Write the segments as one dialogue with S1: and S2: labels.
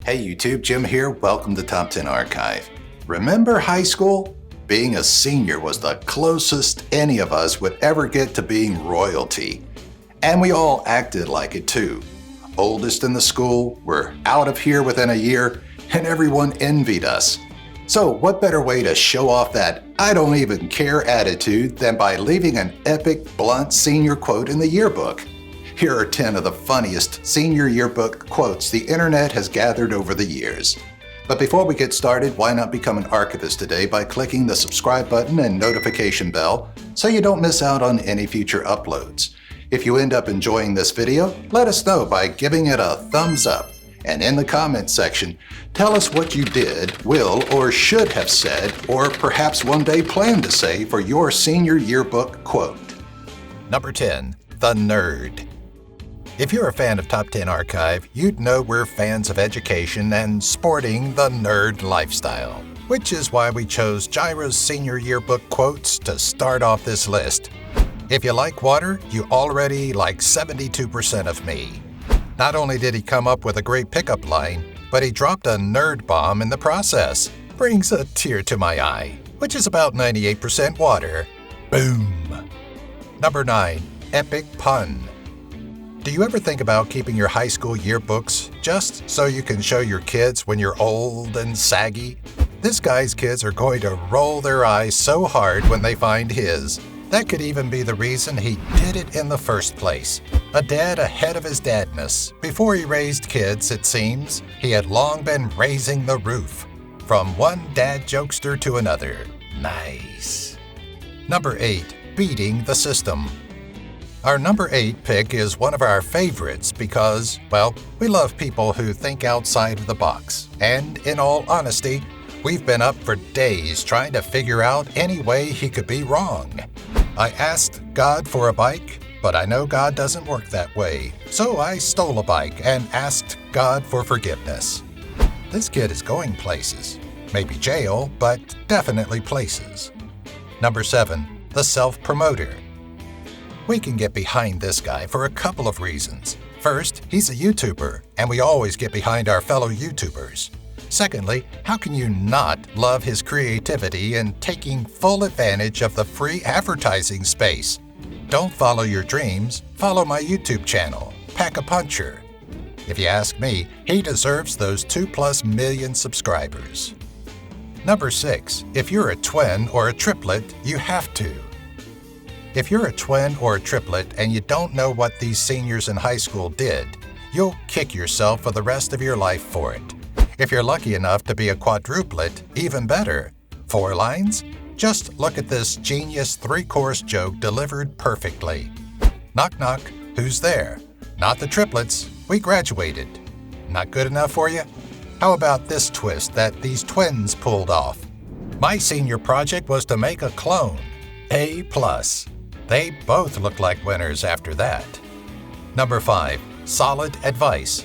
S1: Hey YouTube, Jim here. Welcome to Top 10 Archive. Remember high school? Being a senior was the closest any of us would ever get to being royalty. And we all acted like it too. Oldest in the school, we're out of here within a year, and everyone envied us. So what better way to show off that I don't even care attitude than by leaving an epic, blunt senior quote in the yearbook? Here are 10 of the funniest senior yearbook quotes the internet has gathered over the years. But before we get started, why not become an archivist today by clicking the subscribe button and notification bell so you don't miss out on any future uploads. If you end up enjoying this video, let us know by giving it a thumbs up. And in the comments section, tell us what you did, will, or should have said, or perhaps one day plan to say for your senior yearbook quote. Number 10, the nerd. If you're a fan of Top 10 Archive, you'd know we're fans of education and sporting the nerd lifestyle, which is why we chose Gyra's senior yearbook quotes to start off this list. If you like water, you already like 72% of me. Not only did he come up with a great pickup line, but he dropped a nerd bomb in the process. Brings a tear to my eye, which is about 98% water. Boom! Number 9, epic pun. Do you ever think about keeping your high school yearbooks just so you can show your kids when you're old and saggy? This guy's kids are going to roll their eyes so hard when they find his. That could even be the reason he did it in the first place. A dad ahead of his dadness. Before he raised kids, it seems, he had long been raising the roof. From one dad jokester to another. Nice. Number 8, beating the system. Our number 8 pick is one of our favorites because, well, we love people who think outside of the box. And in all honesty, we've been up for days trying to figure out any way he could be wrong. I asked God for a bike, but I know God doesn't work that way. So I stole a bike and asked God for forgiveness. This kid is going places. Maybe jail, but definitely places. Number 7, the self-promoter. We can get behind this guy for a couple of reasons. First, he's a YouTuber, and we always get behind our fellow YouTubers. Secondly, how can you not love his creativity and taking full advantage of the free advertising space? Don't follow your dreams, follow my YouTube channel, Pack-a-Puncher. If you ask me, he deserves those 2+ million subscribers. Number 6, if you're a twin or a triplet, you have to. If you're a twin or a triplet and you don't know what these seniors in high school did, you'll kick yourself for the rest of your life for it. If you're lucky enough to be a quadruplet, even better. 4 lines? Just look at this genius 3-course joke delivered perfectly. Knock knock, who's there? Not the triplets, we graduated. Not good enough for you? How about this twist that these twins pulled off? My senior project was to make a clone. A+. They both look like winners after that. Number 5, solid advice.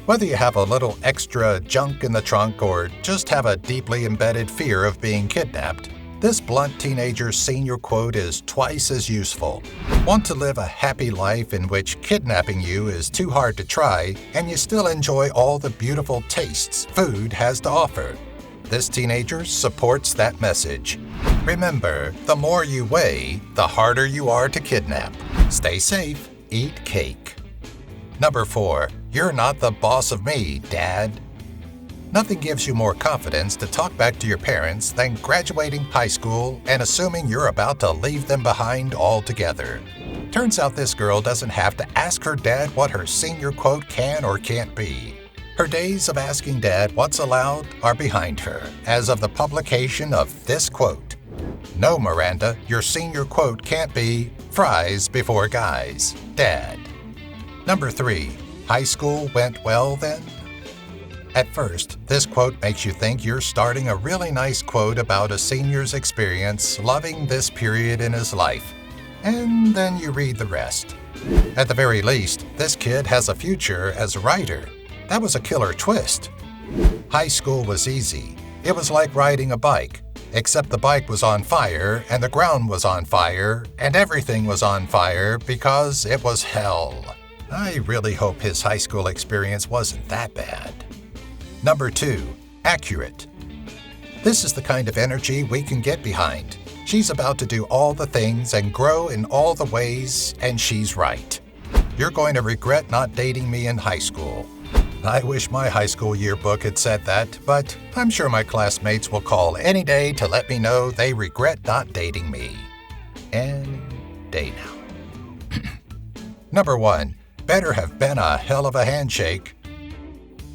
S1: Whether you have a little extra junk in the trunk or just have a deeply embedded fear of being kidnapped, this blunt teenager senior quote is twice as useful. Want to live a happy life in which kidnapping you is too hard to try and you still enjoy all the beautiful tastes food has to offer? This teenager supports that message. Remember, the more you weigh, the harder you are to kidnap. Stay safe, eat cake. Number 4, you're not the boss of me, Dad. Nothing gives you more confidence to talk back to your parents than graduating high school and assuming you're about to leave them behind altogether. Turns out this girl doesn't have to ask her dad what her senior quote can or can't be. Her days of asking Dad what's allowed are behind her as of the publication of this quote. No, Miranda, your senior quote can't be fries before guys, Dad. Number 3, high school went well then? At first, this quote makes you think you're starting a really nice quote about a senior's experience loving this period in his life. And then you read the rest. At the very least, this kid has a future as a writer. That was a killer twist. High school was easy. It was like riding a bike, except the bike was on fire and the ground was on fire and everything was on fire because it was hell. I really hope his high school experience wasn't that bad. Number 2. Accurate. This is the kind of energy we can get behind. She's about to do all the things and grow in all the ways, and she's right. You're going to regret not dating me in high school. I wish my high school yearbook had said that, but I'm sure my classmates will call any day to let me know they regret not dating me. Any day now. Number 1. Better have been a hell of a handshake.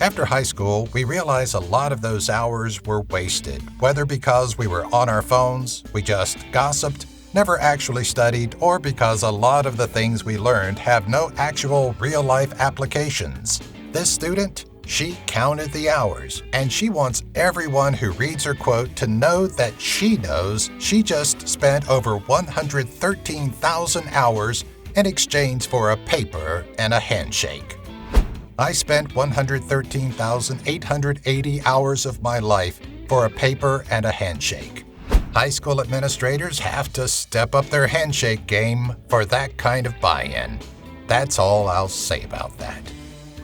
S1: After high school, we realized a lot of those hours were wasted, whether because we were on our phones, we just gossiped, never actually studied, or because a lot of the things we learned have no actual real-life applications. This student, she counted the hours, and she wants everyone who reads her quote to know that she knows she just spent over 113,000 hours in exchange for a paper and a handshake. I spent 113,880 hours of my life for a paper and a handshake. High school administrators have to step up their handshake game for that kind of buy-in. That's all I'll say about that.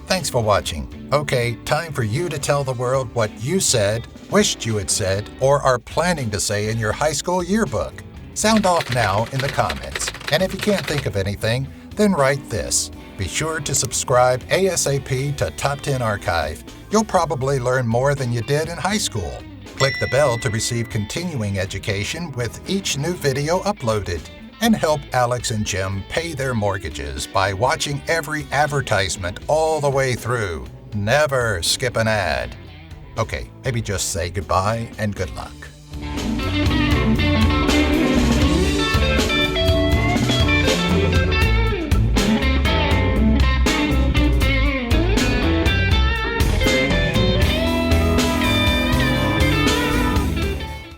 S1: Thanks for watching. Okay, time for you to tell the world what you said, wished you had said, or are planning to say in your high school yearbook. Sound off now in the comments. And if you can't think of anything, then write this. Be sure to subscribe ASAP to Top 10 Archive. You'll probably learn more than you did in high school. Click the bell to receive continuing education with each new video uploaded. And help Alex and Jim pay their mortgages by watching every advertisement all the way through. Never skip an ad. Okay, maybe just say goodbye and good luck.